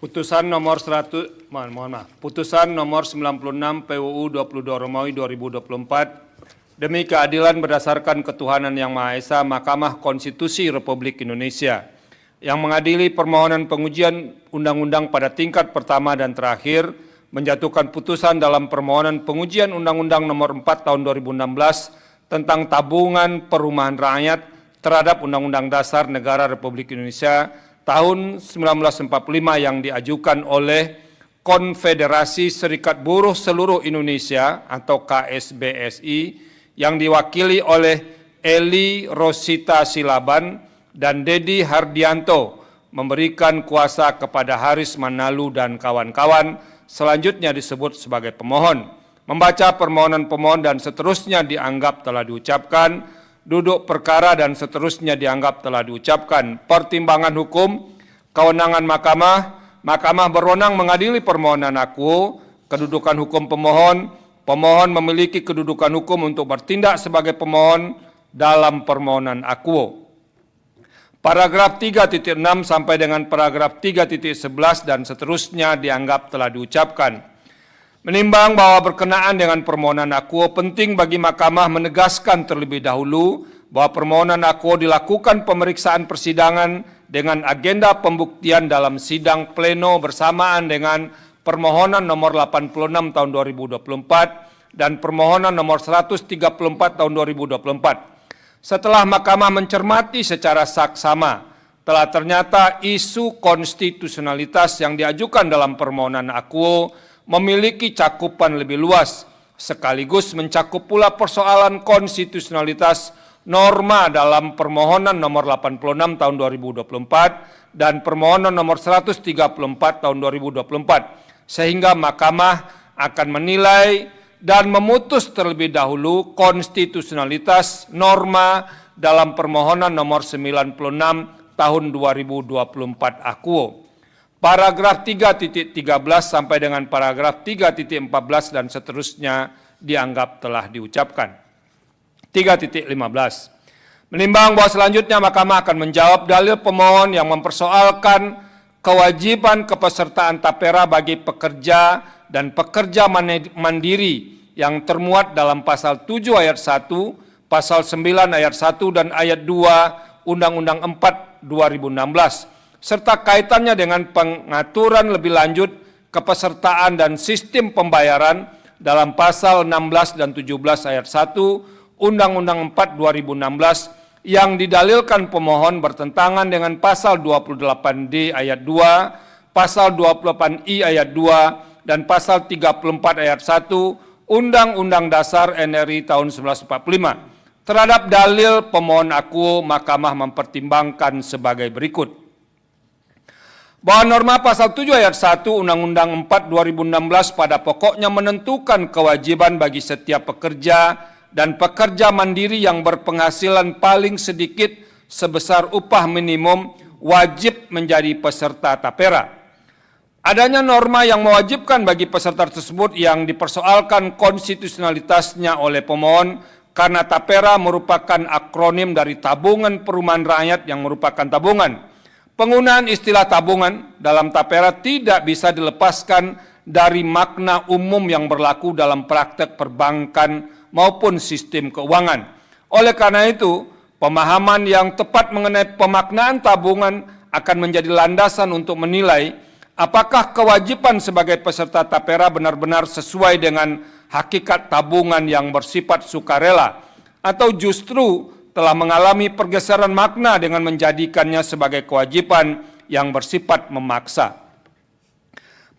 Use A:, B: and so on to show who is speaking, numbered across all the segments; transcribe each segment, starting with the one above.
A: Putusan nomor 96 PUU 22 Romawi 2024 demi keadilan berdasarkan ketuhanan yang Maha Esa, Mahkamah Konstitusi Republik Indonesia yang mengadili permohonan pengujian undang-undang pada tingkat pertama dan terakhir menjatuhkan putusan dalam permohonan pengujian Undang-Undang Nomor 4 Tahun 2016 tentang tabungan perumahan rakyat terhadap Undang-Undang Dasar Negara Republik Indonesia tahun 1945 yang diajukan oleh Konfederasi Serikat Buruh Seluruh Indonesia atau KSBSI yang diwakili oleh Eli Rosita Silaban dan Dedi Hardianto memberikan kuasa kepada Haris Manalu dan kawan-kawan selanjutnya disebut sebagai pemohon. Membaca permohonan pemohon dan seterusnya dianggap telah diucapkan, duduk perkara dan seterusnya dianggap telah diucapkan. Pertimbangan hukum, kewenangan Mahkamah berwenang mengadili permohonan akuo, kedudukan hukum pemohon memiliki kedudukan hukum untuk bertindak sebagai pemohon dalam permohonan akuo. Paragraf 3.6 sampai dengan paragraf 3.11 dan seterusnya dianggap telah diucapkan. Menimbang bahwa berkenaan dengan permohonan akuo, penting bagi Mahkamah menegaskan terlebih dahulu bahwa permohonan akuo dilakukan pemeriksaan persidangan dengan agenda pembuktian dalam sidang pleno bersamaan dengan permohonan nomor 86 tahun 2024 dan permohonan nomor 134 tahun 2024. Setelah Mahkamah mencermati secara saksama, telah ternyata isu konstitusionalitas yang diajukan dalam permohonan akuo memiliki cakupan lebih luas, sekaligus mencakup pula persoalan konstitusionalitas norma dalam permohonan nomor 86 tahun 2024 dan permohonan nomor 134 tahun 2024, sehingga Mahkamah akan menilai dan memutus terlebih dahulu konstitusionalitas norma dalam permohonan nomor 96 tahun 2024 akuo. Paragraf 3.13 sampai dengan paragraf 3.14 dan seterusnya dianggap telah diucapkan. 3.15. Menimbang bahwa selanjutnya Mahkamah akan menjawab dalil pemohon yang mempersoalkan kewajiban kepesertaan tapera bagi pekerja dan pekerja mandiri yang termuat dalam pasal 7 ayat 1, pasal 9 ayat 1 dan ayat 2 Undang-Undang 4 2016. Serta kaitannya dengan pengaturan lebih lanjut kepesertaan dan sistem pembayaran dalam pasal 16 dan 17 ayat 1 Undang-Undang 4 2016 yang didalilkan pemohon bertentangan dengan pasal 28D ayat 2, pasal 28I ayat 2, dan pasal 34 ayat 1 Undang-Undang Dasar NRI tahun 1945. Terhadap dalil pemohon akuo, Mahkamah mempertimbangkan sebagai berikut. Bahwa norma pasal 7 ayat 1 Undang-Undang 4 2016 pada pokoknya menentukan kewajiban bagi setiap pekerja dan pekerja mandiri yang berpenghasilan paling sedikit sebesar upah minimum wajib menjadi peserta tapera. Adanya norma yang mewajibkan bagi peserta tersebut yang dipersoalkan konstitusionalitasnya oleh pemohon karena tapera merupakan akronim dari tabungan perumahan rakyat yang merupakan tabungan. Penggunaan istilah tabungan dalam tapera tidak bisa dilepaskan dari makna umum yang berlaku dalam praktek perbankan maupun sistem keuangan. Oleh karena itu, pemahaman yang tepat mengenai pemaknaan tabungan akan menjadi landasan untuk menilai apakah kewajiban sebagai peserta tapera benar-benar sesuai dengan hakikat tabungan yang bersifat sukarela atau justru telah mengalami pergeseran makna dengan menjadikannya sebagai kewajiban yang bersifat memaksa.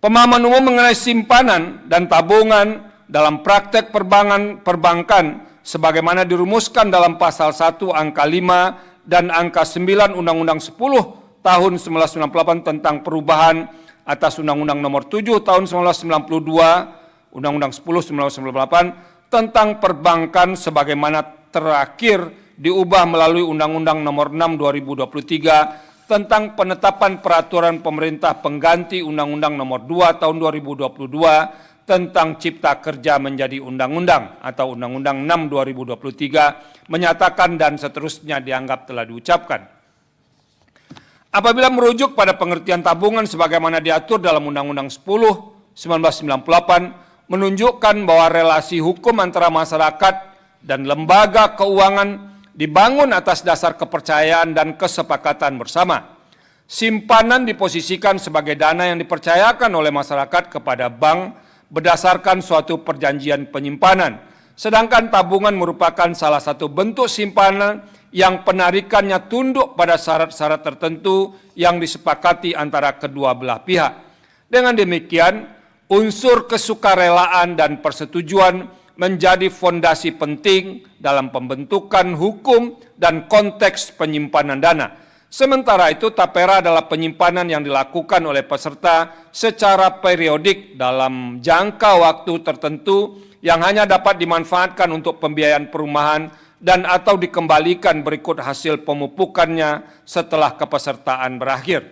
A: Pemahaman umum mengenai simpanan dan tabungan dalam praktek perbankan sebagaimana dirumuskan dalam pasal 1 angka 5 dan angka 9 Undang-Undang 10 tahun 1998 tentang perubahan atas Undang-Undang Nomor 7 tahun 1992, Undang-Undang 10 1998 tentang perbankan sebagaimana terakhir diubah melalui Undang-Undang Nomor 6 2023 tentang penetapan peraturan pemerintah pengganti Undang-Undang Nomor 2 tahun 2022 tentang Cipta Kerja menjadi undang-undang atau Undang-Undang 6 2023 menyatakan dan seterusnya dianggap telah diucapkan. Apabila merujuk pada pengertian tabungan sebagaimana diatur dalam Undang-Undang 10/1998, menunjukkan bahwa relasi hukum antara masyarakat dan lembaga keuangan dibangun atas dasar kepercayaan dan kesepakatan bersama. Simpanan diposisikan sebagai dana yang dipercayakan oleh masyarakat kepada bank berdasarkan suatu perjanjian penyimpanan, sedangkan tabungan merupakan salah satu bentuk simpanan yang penarikannya tunduk pada syarat-syarat tertentu yang disepakati antara kedua belah pihak. Dengan demikian, unsur kesukarelaan dan persetujuan menjadi fondasi penting dalam pembentukan hukum dan konteks penyimpanan dana. Sementara itu, tapera adalah penyimpanan yang dilakukan oleh peserta secara periodik dalam jangka waktu tertentu yang hanya dapat dimanfaatkan untuk pembiayaan perumahan dan atau dikembalikan berikut hasil pemupukannya setelah kepesertaan berakhir.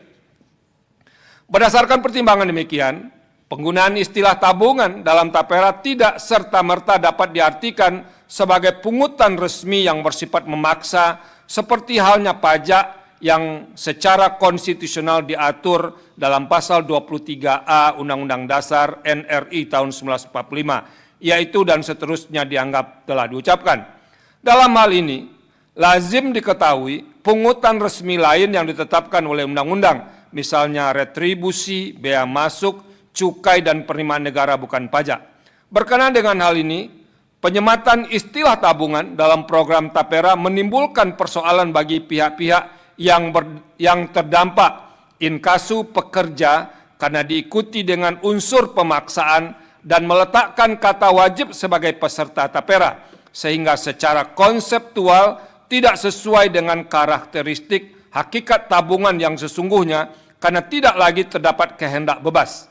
A: Berdasarkan pertimbangan demikian, penggunaan istilah tabungan dalam tapera tidak serta-merta dapat diartikan sebagai pungutan resmi yang bersifat memaksa seperti halnya pajak yang secara konstitusional diatur dalam pasal 23A Undang-Undang Dasar NRI tahun 1945, yaitu dan seterusnya dianggap telah diucapkan. Dalam hal ini, lazim diketahui pungutan resmi lain yang ditetapkan oleh undang-undang, misalnya retribusi, bea masuk, cukai dan penerimaan negara bukan pajak. Berkenaan dengan hal ini, penyematan istilah tabungan dalam program tapera menimbulkan persoalan bagi pihak-pihak yang terdampak inkasu pekerja karena diikuti dengan unsur pemaksaan dan meletakkan kata wajib sebagai peserta tapera, sehingga secara konseptual tidak sesuai dengan karakteristik hakikat tabungan yang sesungguhnya karena tidak lagi terdapat kehendak bebas.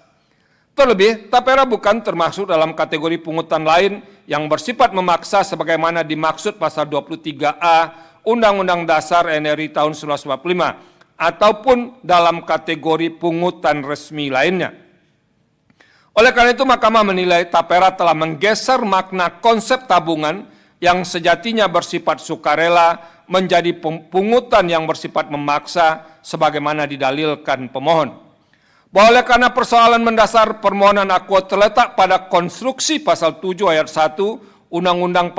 A: Terlebih, tapera bukan termasuk dalam kategori pungutan lain yang bersifat memaksa sebagaimana dimaksud pasal 23A Undang-Undang Dasar NRI tahun 1945 ataupun dalam kategori pungutan resmi lainnya. Oleh karena itu, Mahkamah menilai tapera telah menggeser makna konsep tabungan yang sejatinya bersifat sukarela menjadi pungutan yang bersifat memaksa sebagaimana didalilkan pemohon. Bahwa oleh karena persoalan mendasar permohonan akuo terletak pada konstruksi pasal 7 ayat 1 Undang-Undang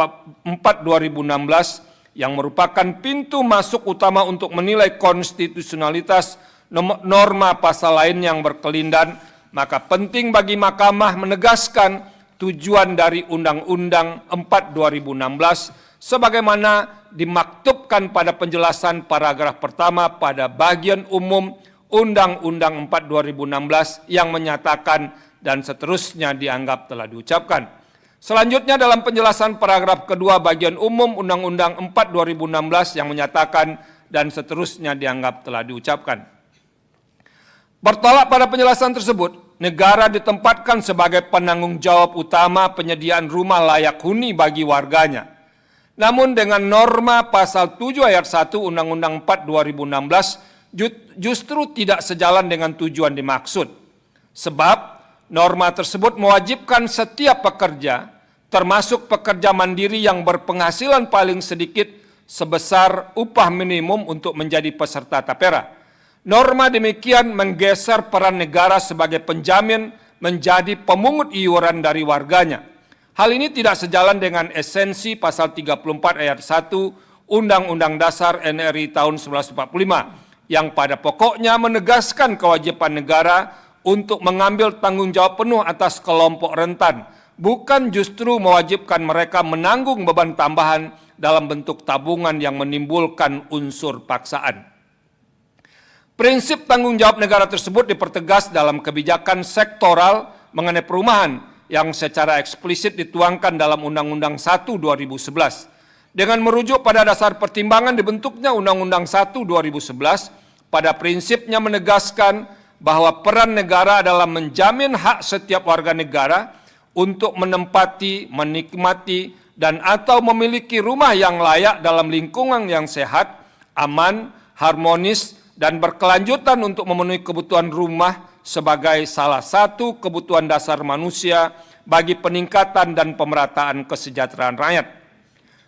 A: 4 2016 yang merupakan pintu masuk utama untuk menilai konstitusionalitas norma pasal lain yang berkelindan, maka penting bagi Mahkamah menegaskan tujuan dari Undang-Undang 4 2016 sebagaimana dimaktubkan pada penjelasan paragraf pertama pada bagian umum Undang-Undang 4 2016 yang menyatakan dan seterusnya dianggap telah diucapkan. Selanjutnya dalam penjelasan paragraf kedua bagian umum Undang-Undang 4 2016 yang menyatakan dan seterusnya dianggap telah diucapkan. Bertolak pada penjelasan tersebut, negara ditempatkan sebagai penanggung jawab utama penyediaan rumah layak huni bagi warganya. Namun dengan norma pasal 7 ayat 1 Undang-Undang 4 2016 justru tidak sejalan dengan tujuan dimaksud. Sebab norma tersebut mewajibkan setiap pekerja, termasuk pekerja mandiri yang berpenghasilan paling sedikit sebesar upah minimum untuk menjadi peserta tapera. Norma demikian menggeser peran negara sebagai penjamin menjadi pemungut iuran dari warganya. Hal ini tidak sejalan dengan esensi pasal 34 ayat 1 Undang-Undang Dasar NRI tahun 1945 yang pada pokoknya menegaskan kewajiban negara untuk mengambil tanggung jawab penuh atas kelompok rentan, bukan justru mewajibkan mereka menanggung beban tambahan dalam bentuk tabungan yang menimbulkan unsur paksaan. Prinsip tanggung jawab negara tersebut dipertegas dalam kebijakan sektoral mengenai perumahan yang secara eksplisit dituangkan dalam Undang-Undang 1 2011. Dengan merujuk pada dasar pertimbangan dibentuknya Undang-Undang 1 2011, pada prinsipnya menegaskan bahwa peran negara adalah menjamin hak setiap warga negara untuk menempati, menikmati, dan atau memiliki rumah yang layak dalam lingkungan yang sehat, aman, harmonis, dan berkelanjutan untuk memenuhi kebutuhan rumah sebagai salah satu kebutuhan dasar manusia bagi peningkatan dan pemerataan kesejahteraan rakyat.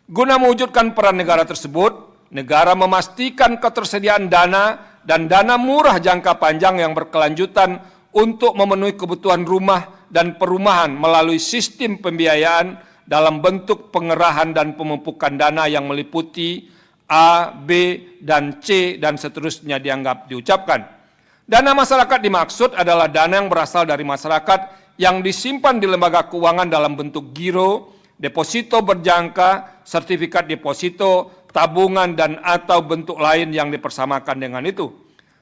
A: Guna mewujudkan peran negara tersebut, negara memastikan ketersediaan dana dan dana murah jangka panjang yang berkelanjutan untuk memenuhi kebutuhan rumah dan perumahan melalui sistem pembiayaan dalam bentuk pengerahan dan pemupukan dana yang meliputi A, B, dan C, dan seterusnya dianggap diucapkan. Dana masyarakat dimaksud adalah dana yang berasal dari masyarakat yang disimpan di lembaga keuangan dalam bentuk giro, deposito berjangka, sertifikat deposito, tabungan, dan atau bentuk lain yang dipersamakan dengan itu.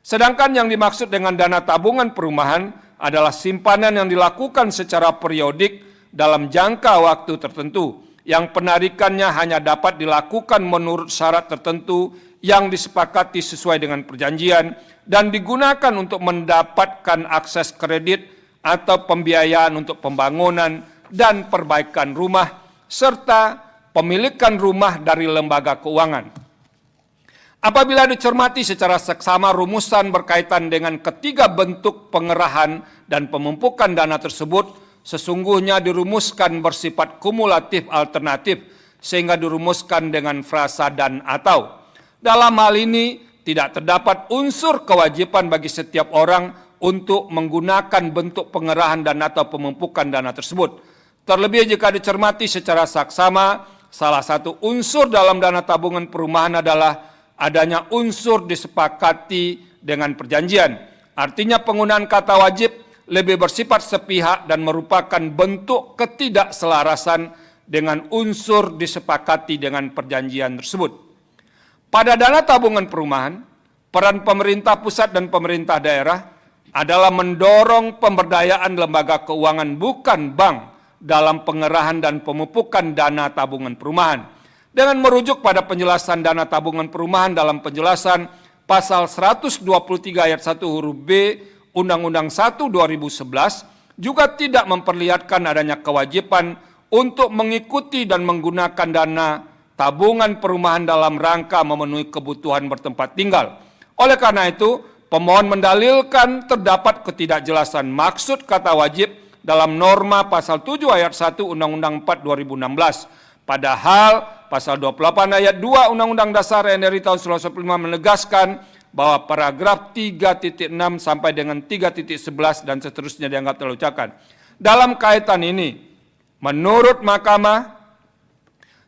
A: Sedangkan yang dimaksud dengan dana tabungan perumahan adalah simpanan yang dilakukan secara periodik dalam jangka waktu tertentu, yang penarikannya hanya dapat dilakukan menurut syarat tertentu yang disepakati sesuai dengan perjanjian dan digunakan untuk mendapatkan akses kredit atau pembiayaan untuk pembangunan dan perbaikan rumah serta pemilikan rumah dari lembaga keuangan. Apabila dicermati secara seksama rumusan berkaitan dengan ketiga bentuk pengerahan dan pemumpukan dana tersebut, sesungguhnya dirumuskan bersifat kumulatif alternatif sehingga dirumuskan dengan frasa dan atau. Dalam hal ini tidak terdapat unsur kewajiban bagi setiap orang untuk menggunakan bentuk pengerahan dan atau pemumpukan dana tersebut. Terlebih jika dicermati secara saksama, salah satu unsur dalam dana tabungan perumahan adalah adanya unsur disepakati dengan perjanjian. Artinya penggunaan kata wajib lebih bersifat sepihak dan merupakan bentuk ketidakselarasan dengan unsur disepakati dengan perjanjian tersebut. Pada dana tabungan perumahan, peran pemerintah pusat dan pemerintah daerah adalah mendorong pemberdayaan lembaga keuangan bukan bank dalam pengerahan dan pemupukan dana tabungan perumahan. Dengan merujuk pada penjelasan dana tabungan perumahan dalam penjelasan pasal 123 ayat 1 huruf B Undang-Undang 1 2011 juga tidak memperlihatkan adanya kewajiban untuk mengikuti dan menggunakan dana tabungan perumahan dalam rangka memenuhi kebutuhan bertempat tinggal. Oleh karena itu, pemohon mendalilkan terdapat ketidakjelasan maksud kata wajib dalam norma pasal 7 ayat 1 Undang-Undang 4 2016. Padahal pasal 28 ayat 2 Undang-Undang Dasar RI tahun 1945 menegaskan bahwa paragraf 3.6 sampai dengan 3.11 dan seterusnya dianggap telah diucapkan. Dalam kaitan ini, menurut Mahkamah,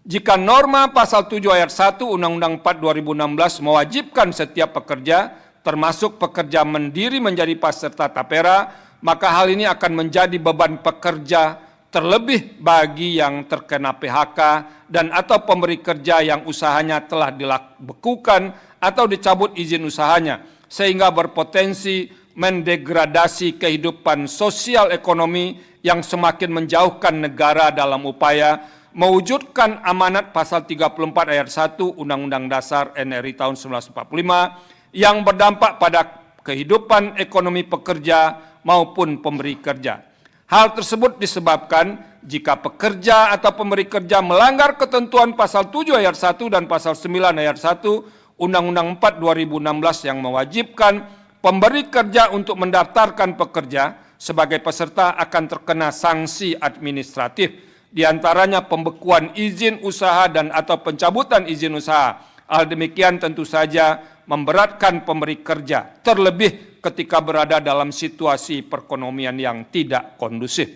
A: jika norma pasal 7 ayat 1 Undang-Undang 4 2016 mewajibkan setiap pekerja, termasuk pekerja mandiri menjadi peserta tapera, maka hal ini akan menjadi beban pekerja terlebih bagi yang terkena PHK dan atau pemberi kerja yang usahanya telah dibekukan atau dicabut izin usahanya, sehingga berpotensi mendegradasi kehidupan sosial ekonomi yang semakin menjauhkan negara dalam upaya mewujudkan amanat pasal 34 ayat 1 Undang-Undang Dasar NRI tahun 1945 yang berdampak pada kehidupan ekonomi pekerja maupun pemberi kerja. Hal tersebut disebabkan jika pekerja atau pemberi kerja melanggar ketentuan pasal 7 ayat 1 dan pasal 9 ayat 1 Undang-Undang 4 2016 yang mewajibkan pemberi kerja untuk mendaftarkan pekerja sebagai peserta akan terkena sanksi administratif, diantaranya pembekuan izin usaha dan atau pencabutan izin usaha. Hal demikian tentu saja memberatkan pemberi kerja, terlebih ketika berada dalam situasi perekonomian yang tidak kondusif.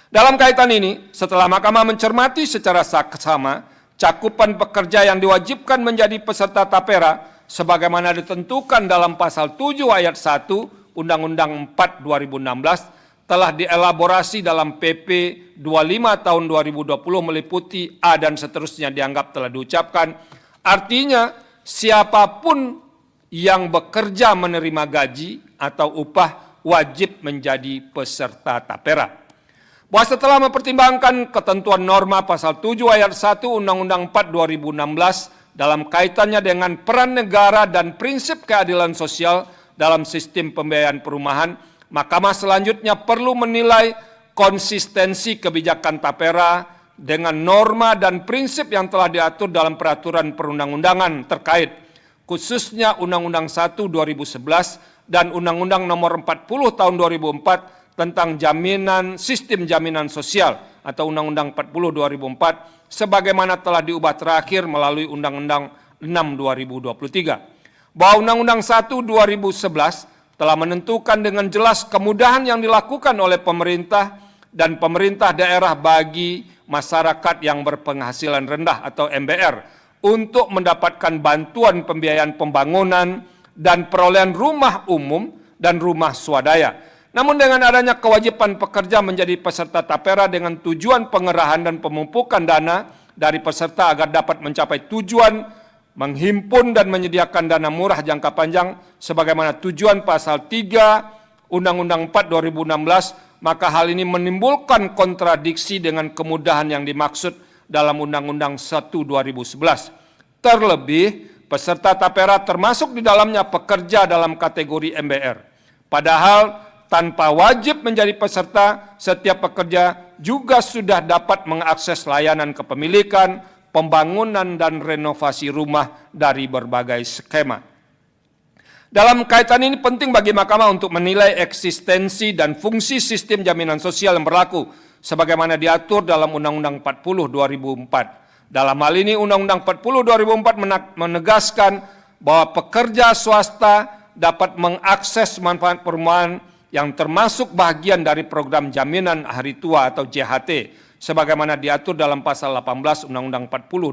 A: Dalam kaitan ini, setelah Mahkamah mencermati secara saksama cakupan pekerja yang diwajibkan menjadi peserta tapera sebagaimana ditentukan dalam pasal 7 ayat 1 Undang-Undang 4 2016 telah dielaborasi dalam PP 25 tahun 2020 meliputi A dan seterusnya dianggap telah diucapkan. Artinya siapapun yang bekerja menerima gaji atau upah wajib menjadi peserta tapera. Bahwa setelah mempertimbangkan ketentuan norma pasal 7 ayat 1 Undang-Undang 4 2016 dalam kaitannya dengan peran negara dan prinsip keadilan sosial dalam sistem pembiayaan perumahan, Mahkamah selanjutnya perlu menilai konsistensi kebijakan tapera dengan norma dan prinsip yang telah diatur dalam peraturan perundang-undangan terkait, khususnya Undang-Undang 1 2011 dan Undang-Undang Nomor 40 Tahun 2004 tentang sistem jaminan sosial atau Undang-Undang 40 2004 sebagaimana telah diubah terakhir melalui Undang-Undang 6 2023. bahwa Undang-Undang 1 2011 telah menentukan dengan jelas kemudahan yang dilakukan oleh pemerintah dan pemerintah daerah bagi masyarakat yang berpenghasilan rendah atau MBR untuk mendapatkan bantuan pembiayaan pembangunan dan perolehan rumah umum dan rumah swadaya. Namun dengan adanya kewajiban pekerja menjadi peserta tapera dengan tujuan pengerahan dan pemumpukan dana dari peserta agar dapat mencapai tujuan menghimpun dan menyediakan dana murah jangka panjang sebagaimana tujuan pasal 3 Undang-Undang 4 2016, maka hal ini menimbulkan kontradiksi dengan kemudahan yang dimaksud dalam Undang-Undang 1 2011. Terlebih, peserta tapera termasuk di dalamnya pekerja dalam kategori MBR. Padahal tanpa wajib menjadi peserta, setiap pekerja juga sudah dapat mengakses layanan kepemilikan, pembangunan dan renovasi rumah dari berbagai skema. Dalam kaitan ini penting bagi Mahkamah untuk menilai eksistensi dan fungsi sistem jaminan sosial yang berlaku sebagaimana diatur dalam Undang-Undang 40 2004. Dalam hal ini Undang-Undang 40 2004 menegaskan bahwa pekerja swasta dapat mengakses manfaat perumahan yang termasuk bagian dari program jaminan hari tua atau JHT sebagaimana diatur dalam pasal 18 Undang-Undang 40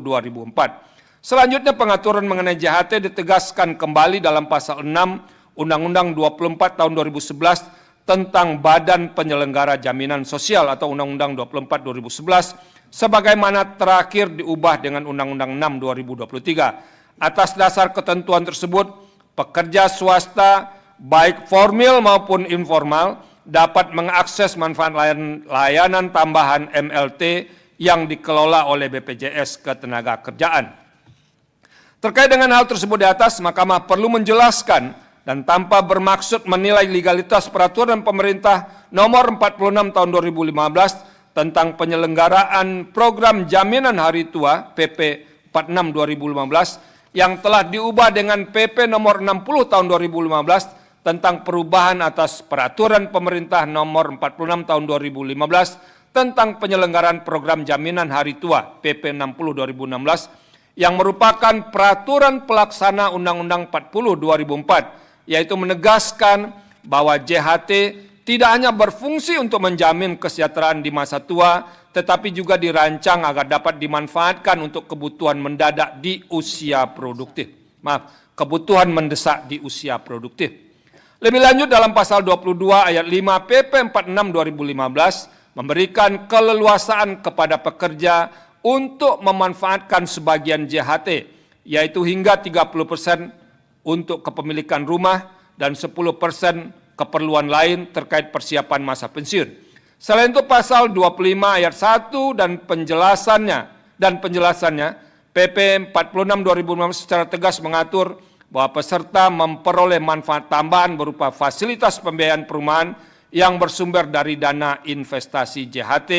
A: 2004. Selanjutnya pengaturan mengenai JHT ditegaskan kembali dalam pasal 6 Undang-Undang 24 tahun 2011 tentang Badan Penyelenggara Jaminan Sosial atau Undang-Undang 24 2011 sebagaimana terakhir diubah dengan Undang-Undang 6 2023. Atas dasar ketentuan tersebut, pekerja swasta baik formal maupun informal dapat mengakses manfaat layanan tambahan MLT yang dikelola oleh BPJS Ketenagakerjaan. Terkait dengan hal tersebut di atas, Mahkamah perlu menjelaskan dan tanpa bermaksud menilai legalitas peraturan pemerintah nomor 46 tahun 2015 tentang penyelenggaraan program jaminan hari tua PP 46 2015 yang telah diubah dengan PP nomor 60 tahun 2015 tentang perubahan atas peraturan pemerintah nomor 46 tahun 2015 tentang penyelenggaraan program jaminan hari tua PP 60 2016 yang merupakan peraturan pelaksana Undang-Undang 40 2004, yaitu menegaskan bahwa JHT tidak hanya berfungsi untuk menjamin kesejahteraan di masa tua, tetapi juga dirancang agar dapat dimanfaatkan untuk kebutuhan mendadak di usia produktif. Kebutuhan mendesak di usia produktif. Lebih lanjut dalam pasal 22 ayat 5 PP 46 2015 memberikan keleluasaan kepada pekerja untuk memanfaatkan sebagian JHT, yaitu hingga 30% untuk kepemilikan rumah dan 10% keperluan lain terkait persiapan masa pensiun. Selain itu pasal 25 ayat 1 dan penjelasannya PP 46 2015 secara tegas mengatur bahwa peserta memperoleh manfaat tambahan berupa fasilitas pembiayaan perumahan yang bersumber dari dana investasi JHT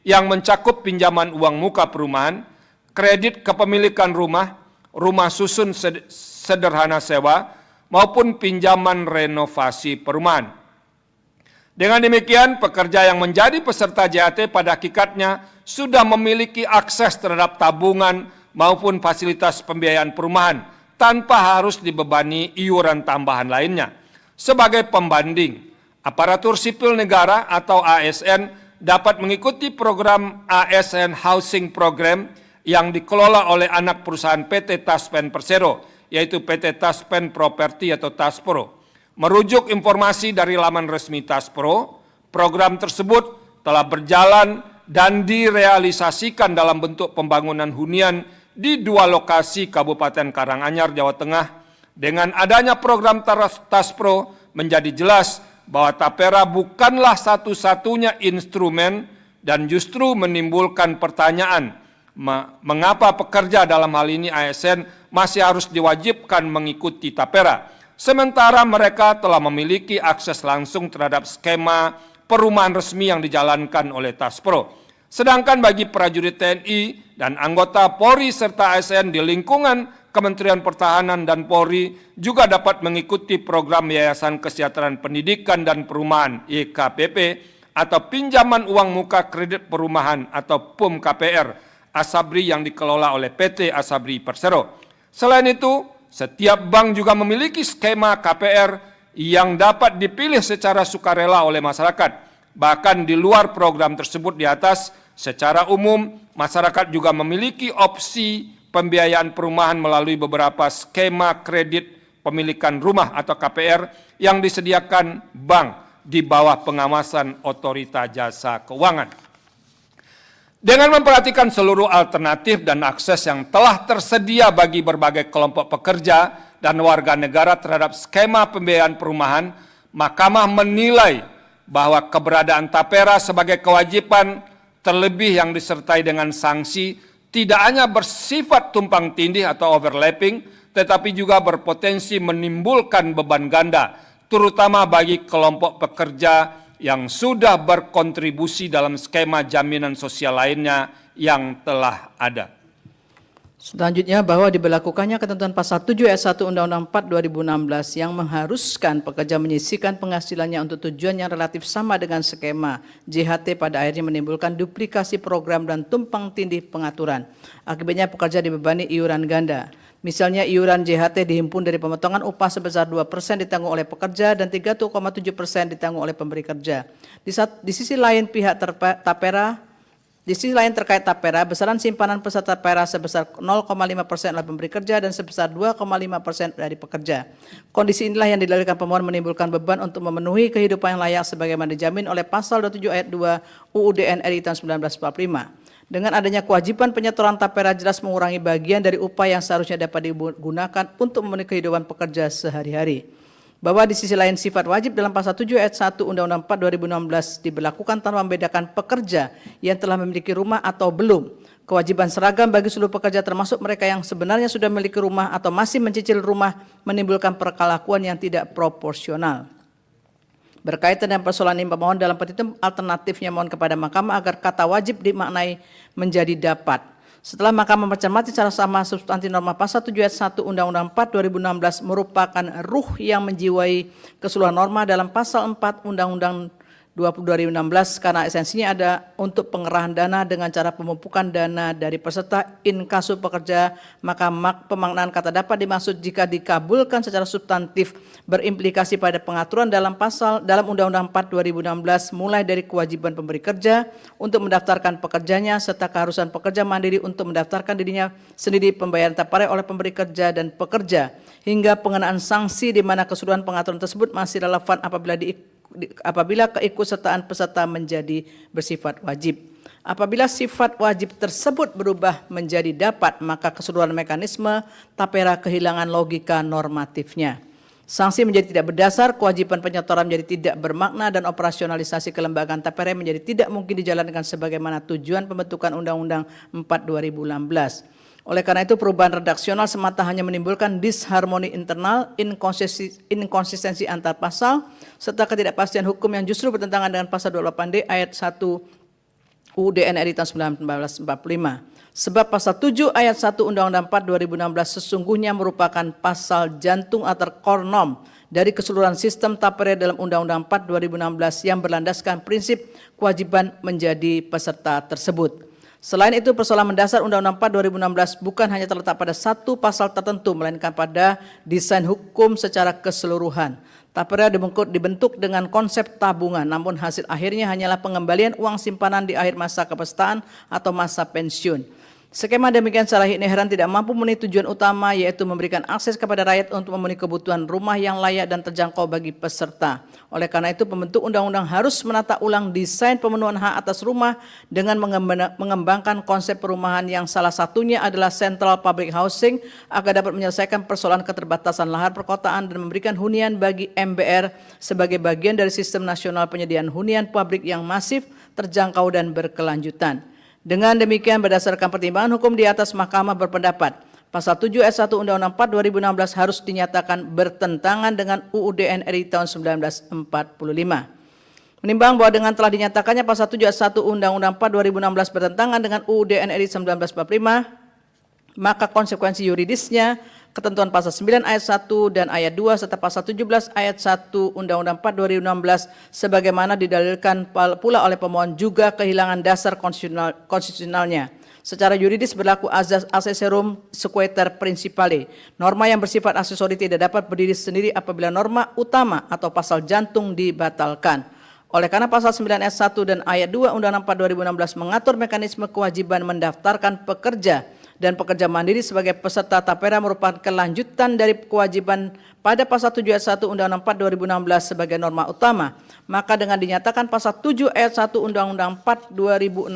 A: yang mencakup pinjaman uang muka perumahan, kredit kepemilikan rumah, rumah susun sederhana sewa, maupun pinjaman renovasi perumahan. Dengan demikian, pekerja yang menjadi peserta JHT pada hakikatnya sudah memiliki akses terhadap tabungan maupun fasilitas pembiayaan perumahan tanpa harus dibebani iuran tambahan lainnya. Sebagai pembanding, aparatur sipil negara atau ASN dapat mengikuti program ASN Housing Program yang dikelola oleh anak perusahaan PT Taspen Persero, yaitu PT Taspen Property atau Taspro. Merujuk informasi dari laman resmi Taspro, program tersebut telah berjalan dan direalisasikan dalam bentuk pembangunan hunian di 2 lokasi Kabupaten Karanganyar, Jawa Tengah. Dengan adanya program Taspro menjadi jelas bahwa tapera bukanlah satu-satunya instrumen dan justru menimbulkan pertanyaan mengapa pekerja dalam hal ini ASN masih harus diwajibkan mengikuti tapera, sementara mereka telah memiliki akses langsung terhadap skema perumahan resmi yang dijalankan oleh Taspro. Sedangkan bagi prajurit TNI dan anggota Polri serta ASN di lingkungan Kementerian Pertahanan dan Polri juga dapat mengikuti program Yayasan Kesejahteraan Pendidikan dan Perumahan YKPP atau pinjaman uang muka kredit perumahan atau PUM KPR Asabri yang dikelola oleh PT Asabri Persero. Selain itu, Setiap bank juga memiliki skema KPR yang dapat dipilih secara sukarela oleh masyarakat. Bahkan di luar program tersebut di atas, secara umum masyarakat juga memiliki opsi pembiayaan perumahan melalui beberapa skema kredit pemilikan rumah atau KPR yang disediakan bank di bawah pengawasan Otorita Jasa Keuangan. Dengan memperhatikan seluruh alternatif dan akses yang telah tersedia bagi berbagai kelompok pekerja dan warga negara terhadap skema pembiayaan perumahan, Mahkamah menilai bahwa keberadaan tapera sebagai kewajiban terlebih yang disertai dengan sanksi tidak hanya bersifat tumpang tindih atau overlapping, tetapi juga berpotensi menimbulkan beban ganda, terutama bagi kelompok pekerja yang sudah berkontribusi dalam skema jaminan sosial lainnya yang telah ada.
B: Selanjutnya, bahwa diberlakukannya ketentuan pasal 7 ayat 1 Undang-Undang 4 2016 yang mengharuskan pekerja menyisihkan penghasilannya untuk tujuan yang relatif sama dengan skema JHT pada akhirnya menimbulkan duplikasi program dan tumpang tindih pengaturan. Akibatnya pekerja dibebani iuran ganda. Misalnya iuran JHT dihimpun dari pemotongan upah sebesar 2% ditanggung oleh pekerja dan 3,7% ditanggung oleh pemberi kerja. Di sisi lain terkait tapera, besaran simpanan peserta tapera sebesar 0,5% oleh pemberi kerja dan sebesar 2,5% dari pekerja. Kondisi inilah yang didalilkan pemohon menimbulkan beban untuk memenuhi kehidupan yang layak sebagaimana dijamin oleh pasal 27 ayat 2 UUD NRI tahun 1945. Dengan adanya kewajiban penyetoran tapera jelas mengurangi bagian dari upah yang seharusnya dapat digunakan untuk memenuhi kehidupan pekerja sehari-hari. Bahwa di sisi lain sifat wajib dalam pasal 7 ayat 1 Undang-Undang 4 2016 diberlakukan tanpa membedakan pekerja yang telah memiliki rumah atau belum. Kewajiban seragam bagi seluruh pekerja termasuk mereka yang sebenarnya sudah memiliki rumah atau masih mencicil rumah menimbulkan perlakuan yang tidak proporsional. Berkaitan dengan persoalan ini, pemohon dalam petitum alternatifnya mohon kepada Mahkamah agar kata wajib dimaknai menjadi dapat. Setelah Mahkamah mencermati secara sama substansi norma pasal 7 ayat 1 Undang-Undang 4 2016 merupakan ruh yang menjiwai keseluruhan norma dalam pasal 4 Undang-Undang 20 2016 karena esensinya ada untuk pengerahan dana dengan cara pemupukan dana dari peserta inkasu pekerja, maka pemaknaan kata dapat dimaksud jika dikabulkan secara substantif berimplikasi pada pengaturan dalam Undang-Undang 4 2016 mulai dari kewajiban pemberi kerja untuk mendaftarkan pekerjanya serta keharusan pekerja mandiri untuk mendaftarkan dirinya sendiri pembayaran tapera oleh pemberi kerja dan pekerja hingga pengenaan sanksi di mana keseluruhan pengaturan tersebut masih relevan apabila keikutsertaan peserta menjadi bersifat wajib. Apabila sifat wajib tersebut berubah menjadi dapat, maka keseluruhan mekanisme tapera kehilangan logika normatifnya. Sanksi menjadi tidak berdasar, kewajiban penyetoran menjadi tidak bermakna, dan operasionalisasi kelembagaan tapera menjadi tidak mungkin dijalankan sebagaimana tujuan pembentukan Undang-Undang 4 2016. Oleh karena itu perubahan redaksional semata hanya menimbulkan disharmoni internal, inkonsistensi antar pasal, serta ketidakpastian hukum yang justru bertentangan dengan pasal 28D ayat 1 UUD NRI tahun 1945. Sebab pasal 7 ayat 1 Undang-Undang 4 2016 sesungguhnya merupakan pasal jantung atau core norm dari keseluruhan sistem tapera dalam Undang-Undang 4 2016 yang berlandaskan prinsip kewajiban menjadi peserta tersebut. Selain itu, persoalan mendasar Undang-Undang 4 2016 bukan hanya terletak pada satu pasal tertentu, melainkan pada desain hukum secara keseluruhan. Tapera dibentuk dengan konsep tabungan, namun hasil akhirnya hanyalah pengembalian uang simpanan di akhir masa kepesertaan atau masa pensiun. Skema demikian secara inherent tidak mampu memenuhi tujuan utama, yaitu memberikan akses kepada rakyat untuk memenuhi kebutuhan rumah yang layak dan terjangkau bagi peserta. Oleh karena itu, pembentuk undang-undang harus menata ulang desain pemenuhan hak atas rumah dengan mengembangkan konsep perumahan yang salah satunya adalah central public housing agar dapat menyelesaikan persoalan keterbatasan lahan perkotaan dan memberikan hunian bagi MBR sebagai bagian dari sistem nasional penyediaan hunian publik yang masif, terjangkau dan berkelanjutan. Dengan demikian, berdasarkan pertimbangan hukum di atas, Mahkamah berpendapat pasal 7 ayat 1 Undang-Undang 4 2016 harus dinyatakan bertentangan dengan UUD NRI tahun 1945. Menimbang bahwa dengan telah dinyatakannya pasal 7 ayat 1 Undang-Undang 4 2016 bertentangan dengan UUD NRI 1945, maka konsekuensi yuridisnya ketentuan pasal 9 ayat 1 dan ayat 2 serta pasal 17 ayat 1 Undang-Undang 4 2016 sebagaimana didalilkan pula oleh pemohon juga kehilangan dasar konstitusionalnya. Secara yuridis berlaku azas accessorum sequitur principale. Norma yang bersifat aksesori tidak dapat berdiri sendiri apabila norma utama atau pasal jantung dibatalkan. Oleh karena pasal 9 ayat 1 dan ayat 2 Undang-Undang 4 2016 mengatur mekanisme kewajiban mendaftarkan pekerja dan pekerja mandiri sebagai peserta tapera merupakan kelanjutan dari kewajiban pada pasal 7 ayat 1 Undang-Undang 4 2016 sebagai norma utama. Maka dengan dinyatakan pasal 7 ayat 1 Undang-Undang 4 2016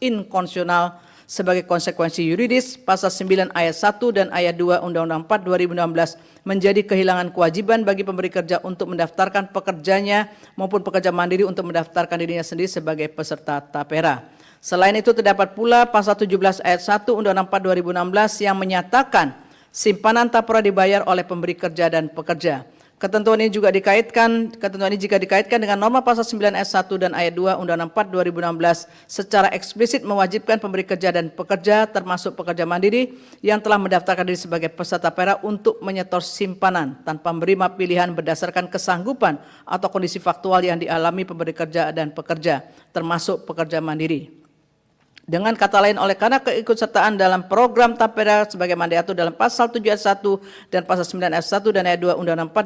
B: inkonstitusional sebagai konsekuensi yuridis, pasal 9 ayat 1 dan ayat 2 Undang-Undang 4 2016 menjadi kehilangan kewajiban bagi pemberi kerja untuk mendaftarkan pekerjanya maupun pekerja mandiri untuk mendaftarkan dirinya sendiri sebagai peserta tapera. Selain itu terdapat pula pasal 17 ayat 1 Undang-Undang 4 2016 yang menyatakan simpanan tapera dibayar oleh pemberi kerja dan pekerja. Ketentuan ini jika dikaitkan dengan norma pasal 9 ayat 1 dan ayat 2 Undang-Undang 4 2016 secara eksplisit mewajibkan pemberi kerja dan pekerja termasuk pekerja mandiri yang telah mendaftarkan diri sebagai peserta tapera untuk menyetor simpanan tanpa menerima pilihan berdasarkan kesanggupan atau kondisi faktual yang dialami pemberi kerja dan pekerja termasuk pekerja mandiri. Dengan kata lain, oleh karena keikutsertaan dalam program tapera sebagaimana diatur dalam pasal 7 ayat 1 dan pasal 9 ayat 1 dan ayat 2 Undang-Undang 4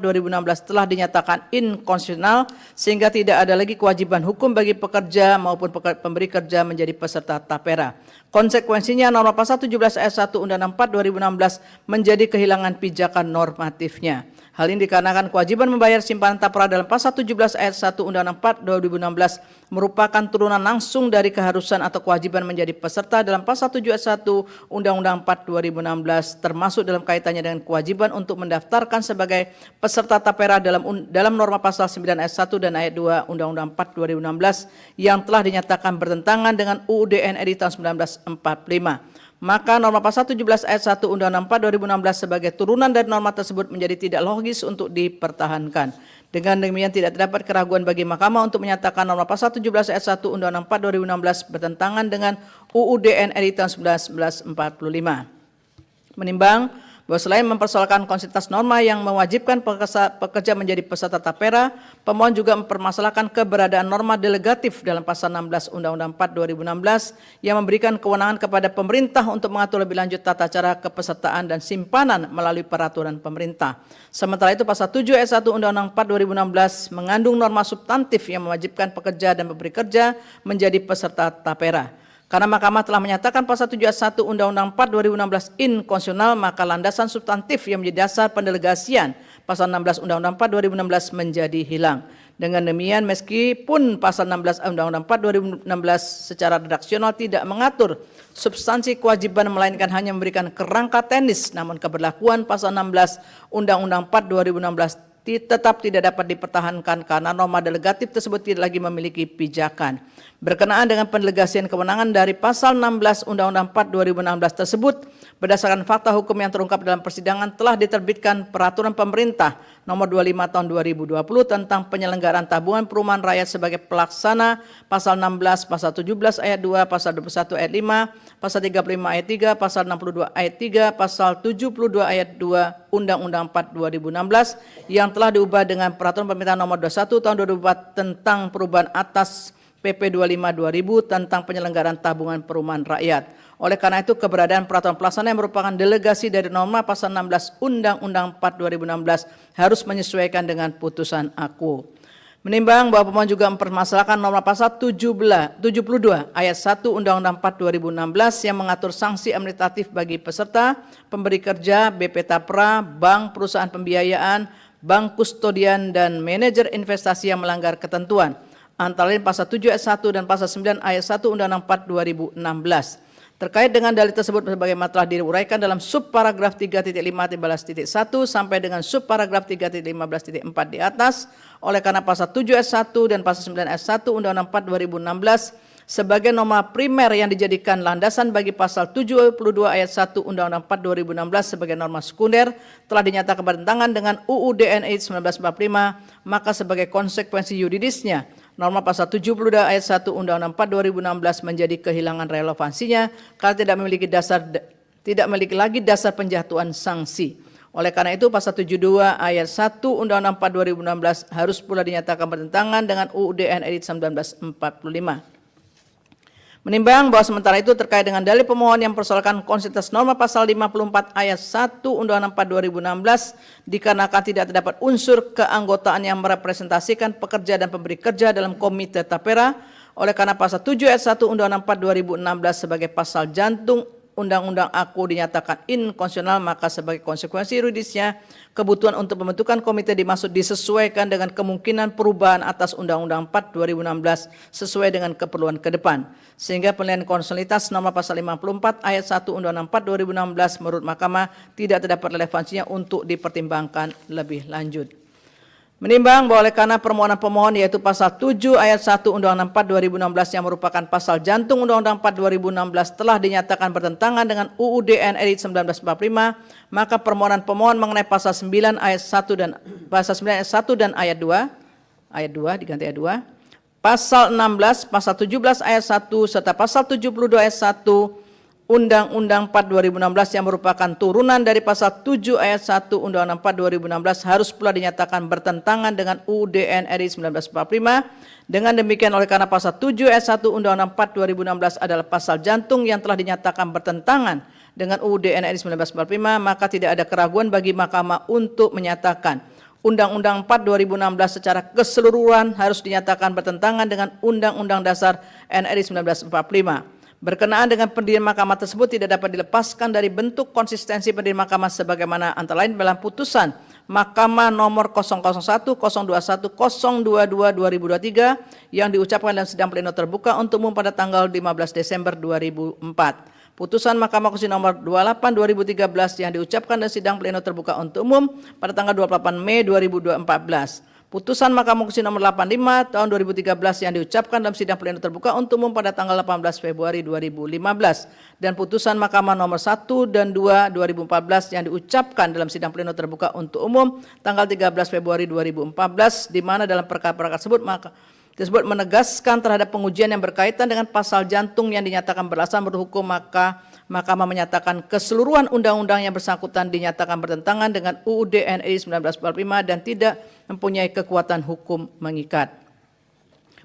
B: 2016 telah dinyatakan inkonstitusional sehingga tidak ada lagi kewajiban hukum bagi pekerja maupun pemberi kerja menjadi peserta tapera. Konsekuensinya norma pasal 17 ayat 1 Undang-Undang 4 2016 menjadi kehilangan pijakan normatifnya. Hal ini dikarenakan kewajiban membayar simpanan tapera dalam pasal 17 ayat 1 Undang-Undang 4 2016 merupakan turunan langsung dari keharusan atau kewajiban menjadi peserta dalam pasal 7 ayat 1 Undang-Undang 4 2016 termasuk dalam kaitannya dengan kewajiban untuk mendaftarkan sebagai peserta tapera dalam norma pasal 9 ayat 1 dan ayat 2 Undang-Undang 4 2016 yang telah dinyatakan bertentangan dengan UUD NRI tahun 1945. Maka norma pasal 17 ayat 1 Undang-Undang 4 2016 sebagai turunan dari norma tersebut menjadi tidak logis untuk dipertahankan. Dengan demikian tidak terdapat keraguan bagi Mahkamah untuk menyatakan norma pasal 17 ayat 1 Undang-Undang 4 2016 bertentangan dengan UUD NRI tahun 1945. Menimbang bahwa selain mempersoalkan konsistensi norma yang mewajibkan pekerja menjadi peserta tapera, pemohon juga mempermasalahkan keberadaan norma delegatif dalam pasal 16 Undang-Undang 4 2016 yang memberikan kewenangan kepada pemerintah untuk mengatur lebih lanjut tata cara kepesertaan dan simpanan melalui peraturan pemerintah. Sementara itu pasal 7 ayat 1 Undang-Undang 4 2016 mengandung norma substantif yang mewajibkan pekerja dan pemberi kerja menjadi peserta tapera. Karena Mahkamah telah menyatakan pasal 7 ayat 1 Undang-Undang 4 2016 inkonstitusional, maka landasan substantif yang menjadi dasar pendelegasian pasal 16 Undang-Undang 4 2016 menjadi hilang. Dengan demikian, meskipun pasal 16 Undang-Undang 4 2016 secara redaksional tidak mengatur substansi kewajiban melainkan hanya memberikan kerangka teknis, namun keberlakuan pasal 16 Undang-Undang 4 2016 tetap tidak dapat dipertahankan karena norma delegatif tersebut tidak lagi memiliki pijakan. Berkenaan dengan pendelegasian kewenangan dari pasal 16 Undang-Undang 4 2016 tersebut, berdasarkan fakta hukum yang terungkap dalam persidangan telah diterbitkan peraturan pemerintah nomor 25 tahun 2020 tentang penyelenggaraan tabungan perumahan rakyat sebagai pelaksana pasal 16, pasal 17 ayat 2, pasal 21 ayat 5, pasal 35 ayat 3, pasal 62 ayat 3, pasal 72 ayat 2 Undang-Undang 4 2016 yang telah diubah dengan peraturan pemerintah nomor 21 tahun 2004 tentang perubahan atas PP 25 2000 tentang penyelenggaraan tabungan perumahan rakyat. Oleh karena itu keberadaan peraturan pelaksana yang merupakan delegasi dari norma pasal 16 Undang-Undang 4 2016 harus menyesuaikan dengan putusan aku. Menimbang bahwa pemohon juga mempermasalahkan norma pasal 72 ayat 1 Undang-Undang 4 2016 yang mengatur sanksi administratif bagi peserta, pemberi kerja, BP Tapra, bank, perusahaan pembiayaan, bank kustodian, dan manajer investasi yang melanggar ketentuan. Antara lain pasal 7 ayat 1 dan pasal 9 ayat 1 Undang-Undang 4 2016. Terkait dengan dalil tersebut sebagaimana telah diuraikan dalam subparagraf 3.5.11.1 sampai dengan subparagraf 3.15.4 di atas, oleh karena pasal 7 ayat 1 dan pasal 9 ayat 1 Undang-Undang 4 2016 sebagai norma primer yang dijadikan landasan bagi pasal 72 ayat 1 Undang-Undang 4 2016 sebagai norma sekunder telah dinyatakan bertentangan dengan UUD NRI 1945, maka sebagai konsekuensi yuridisnya norma pasal 72 ayat 1 Undang-Undang 4 2016 menjadi kehilangan relevansinya karena tidak memiliki lagi dasar penjatuhan sanksi. Oleh karena itu pasal 72 ayat 1 Undang-Undang 4 2016 harus pula dinyatakan bertentangan dengan UUD NRI 1945. Menimbang bahwa sementara itu terkait dengan dalil pemohon yang mempersoalkan konsistensi norma pasal 54 ayat 1 Undang-Undang 4 2016 dikarenakan tidak terdapat unsur keanggotaan yang merepresentasikan pekerja dan pemberi kerja dalam komite tapera, oleh karena pasal 7 ayat 1 Undang-Undang 4 2016 sebagai pasal jantung Undang-Undang AKU dinyatakan inkonstitusional, maka sebagai konsekuensi yuridisnya kebutuhan untuk pembentukan komite dimaksud disesuaikan dengan kemungkinan perubahan atas Undang-Undang 4 2016 sesuai dengan keperluan ke depan. Sehingga penilaian konstitusionalitas norma pasal 54 ayat 1 Undang-Undang 4 2016 menurut Mahkamah tidak terdapat relevansinya untuk dipertimbangkan lebih lanjut. Menimbang bahwa oleh karena permohonan pemohon yaitu pasal 7 ayat 1 Undang-Undang 4 2016 yang merupakan pasal jantung Undang-Undang 4 2016 telah dinyatakan bertentangan dengan UUD NRI 1945, maka permohonan pemohon mengenai pasal 9 ayat 1 dan pasal 9 ayat 1 dan ayat 2 diganti ayat 2, pasal 16, pasal 17 ayat 1 serta pasal 72 ayat 1 Undang-Undang 4 2016 yang merupakan turunan dari pasal 7 ayat 1 Undang-Undang 4 2016 harus pula dinyatakan bertentangan dengan UUD NRI 1945. Dengan demikian oleh karena pasal 7 ayat 1 Undang-Undang 4 2016 adalah pasal jantung yang telah dinyatakan bertentangan dengan UUD NRI 1945, maka tidak ada keraguan bagi Mahkamah untuk menyatakan Undang-Undang 4 2016 secara keseluruhan harus dinyatakan bertentangan dengan Undang-Undang Dasar NRI 1945. Berkenaan dengan pendirian mahkamah tersebut tidak dapat dilepaskan dari bentuk konsistensi pendirian mahkamah sebagaimana antara lain dalam putusan Mahkamah nomor 001, 021, 022 2023 yang diucapkan dalam sidang pleno terbuka untuk umum pada tanggal 15 Desember 2004. Putusan Mahkamah Konstitusi nomor 28 2013 yang diucapkan dalam sidang pleno terbuka untuk umum pada tanggal 28 Mei 2014. Putusan Mahkamah Konstitusi nomor 85 tahun 2013 yang diucapkan dalam sidang pleno terbuka untuk umum pada tanggal 18 Februari 2015 dan putusan Mahkamah nomor 1 dan 2 2014 yang diucapkan dalam sidang pleno terbuka untuk umum tanggal 13 Februari 2014 di mana dalam perkara-perkara tersebut menegaskan terhadap pengujian yang berkaitan dengan pasal jantung yang dinyatakan beralasan berhukum, maka Mahkamah menyatakan keseluruhan undang-undang yang bersangkutan dinyatakan bertentangan dengan UUD NRI 1945 dan tidak mempunyai kekuatan hukum mengikat.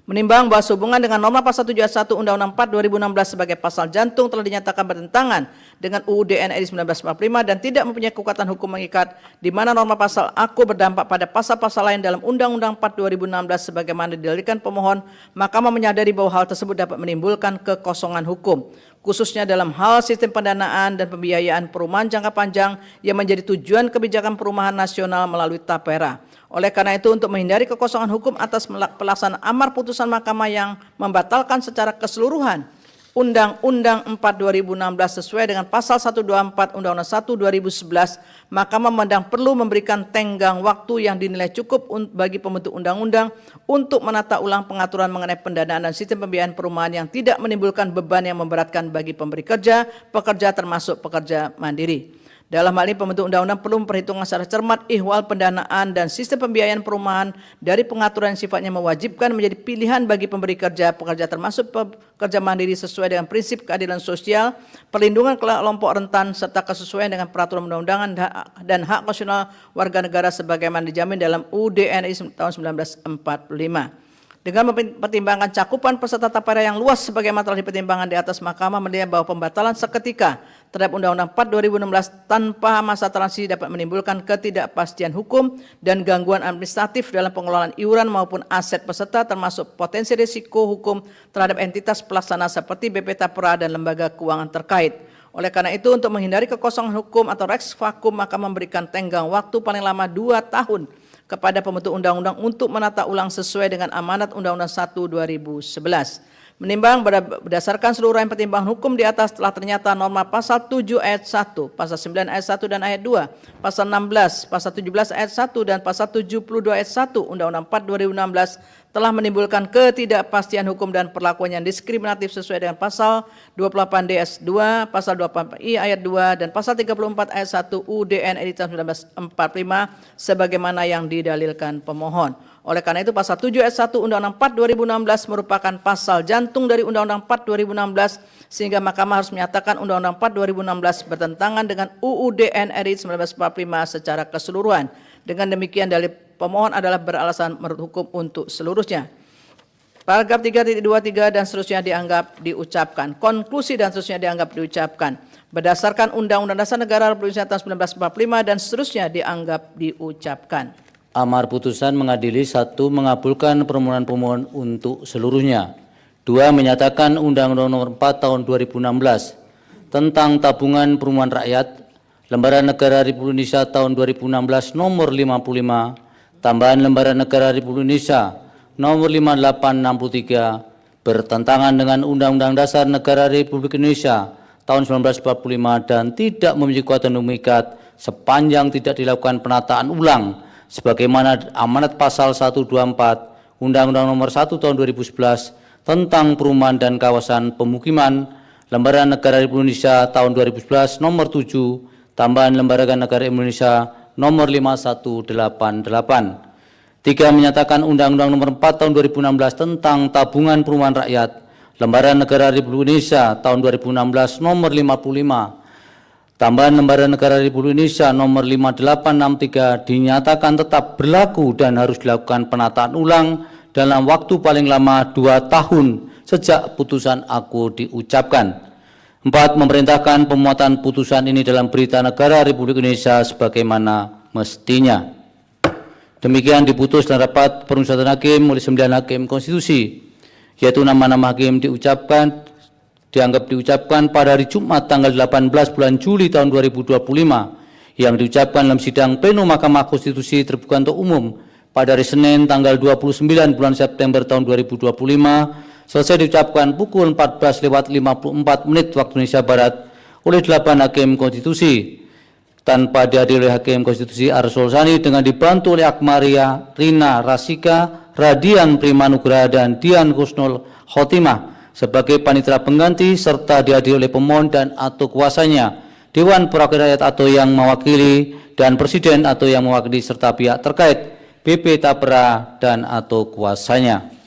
B: Menimbang bahwa sehubungan dengan norma pasal 7 ayat 1 Undang-Undang 4 2016 sebagai pasal jantung telah dinyatakan bertentangan dengan UUD NRI 1945 dan tidak mempunyai kekuatan hukum mengikat, di mana norma pasal AKU berdampak pada pasal-pasal lain dalam Undang-Undang 4 2016 sebagaimana didalilkan pemohon, Mahkamah menyadari bahwa hal tersebut dapat menimbulkan kekosongan hukum, khususnya dalam hal sistem pendanaan dan pembiayaan perumahan jangka panjang yang menjadi tujuan kebijakan perumahan nasional melalui tapera. Oleh karena itu, untuk menghindari kekosongan hukum atas pelaksanaan amar putusan Mahkamah yang membatalkan secara keseluruhan Undang-Undang 4 2016 sesuai dengan pasal 124 Undang-Undang 1 2011, Mahkamah memandang perlu memberikan tenggang waktu yang dinilai cukup bagi pembentuk undang-undang untuk menata ulang pengaturan mengenai pendanaan dan sistem pembiayaan perumahan yang tidak menimbulkan beban yang memberatkan bagi pemberi kerja, pekerja termasuk pekerja mandiri. Dalam hal ini pembentuk undang-undang perlu memperhitungkan secara cermat ihwal pendanaan dan sistem pembiayaan perumahan dari pengaturan yang sifatnya mewajibkan menjadi pilihan bagi pemberi kerja, pekerja termasuk pekerja mandiri sesuai dengan prinsip keadilan sosial, perlindungan kelompok rentan, serta kesesuaian dengan peraturan undang-undangan dan hak konstitusional warga negara sebagaimana dijamin dalam UUD NRI tahun 1945. Dengan mempertimbangkan cakupan peserta tapera yang luas sebagaimana telah dipertimbangkan di atas, Mahkamah menilai bahwa pembatalan seketika terhadap Undang-Undang 4 2016 tanpa masa transisi dapat menimbulkan ketidakpastian hukum dan gangguan administratif dalam pengelolaan iuran maupun aset peserta, termasuk potensi risiko hukum terhadap entitas pelaksana seperti BP Tapera dan lembaga keuangan terkait. Oleh karena itu, untuk menghindari kekosongan hukum atau rex vakum, maka memberikan tenggang waktu paling lama 2 tahun kepada pembentuk undang-undang untuk menata ulang sesuai dengan amanat Undang-Undang 1 2011. Menimbang berdasarkan seluruh pertimbangan hukum di atas telah ternyata norma pasal 7 ayat 1, pasal 9 ayat 1 dan ayat 2, pasal 16, pasal 17 ayat 1 dan pasal 72 ayat 1 Undang-Undang 4 2016 telah menimbulkan ketidakpastian hukum dan perlakuan yang diskriminatif sesuai dengan pasal 28 DS 2, pasal 28 I ayat 2 dan pasal 34 ayat 1 UUD NRI tahun 1945 sebagaimana yang didalilkan pemohon. Oleh karena itu pasal 7 ayat 1 Undang-Undang 4 2016 merupakan pasal jantung dari Undang-Undang 4 2016 sehingga Mahkamah harus menyatakan Undang-Undang 4 2016 bertentangan dengan UUD NRI 1945 secara keseluruhan. Dengan demikian dalil pemohon adalah beralasan menurut hukum untuk seluruhnya. Paragraf 3.23 dan seterusnya dianggap diucapkan. Konklusi dan seterusnya dianggap diucapkan. Berdasarkan Undang-Undang Dasar Negara Republik Indonesia tahun 1945 dan seterusnya dianggap diucapkan.
C: Amar putusan mengadili: 1. Mengabulkan permohonan pemohon untuk seluruhnya. 2. Menyatakan Undang-Undang Nomor 4 Tahun 2016 tentang Tabungan Perumahan Rakyat, Lembaran Negara Republik Indonesia Tahun 2016 Nomor 55, tambahan Lembaran Negara Republik Indonesia Nomor 5863 bertentangan dengan Undang-Undang Dasar Negara Republik Indonesia tahun 1945 dan tidak memiliki kekuatan hukum mengikat sepanjang tidak dilakukan penataan ulang sebagaimana amanat pasal 124 Undang-Undang Nomor 1 Tahun 2011 tentang Perumahan dan Kawasan Pemukiman, Lembaran Negara Republik Indonesia tahun 2011 Nomor 7, tambahan Lembaran Negara Indonesia Nomor 5188. 3. Menyatakan Undang-Undang Nomor 4 Tahun 2016 tentang Tabungan Perumahan Rakyat, Lembaran Negara Republik Indonesia tahun 2016 Nomor 55, tambahan Lembaran Negara Republik Indonesia Nomor 5863 dinyatakan tetap berlaku dan harus dilakukan penataan ulang dalam waktu paling lama 2 tahun sejak putusan aku diucapkan. 4. Memerintahkan pemuatan putusan ini dalam Berita Negara Republik Indonesia sebagaimana mestinya. Demikian diputus dan rapat permusyawaratan hakim oleh 9 hakim konstitusi, yaitu nama-nama hakim dianggap diucapkan pada hari Jumat tanggal 18 bulan Juli tahun 2025 yang diucapkan dalam sidang pleno Mahkamah Konstitusi terbuka untuk umum pada hari Senin tanggal 29 bulan September tahun 2025 selesai diucapkan pukul 14.54 waktu Indonesia Barat oleh 8 hakim konstitusi tanpa dihadiri oleh Hakim Konstitusi Arsul Sani dengan dibantu oleh Akmaria, Rina Rasika, Radian Primanugraha dan Dian Kusnul Khotimah sebagai panitera pengganti serta dihadiri oleh pemohon dan atau kuasanya, Dewan Perwakilan Rakyat atau yang mewakili dan Presiden atau yang mewakili serta pihak terkait, BP Tapra dan atau kuasanya.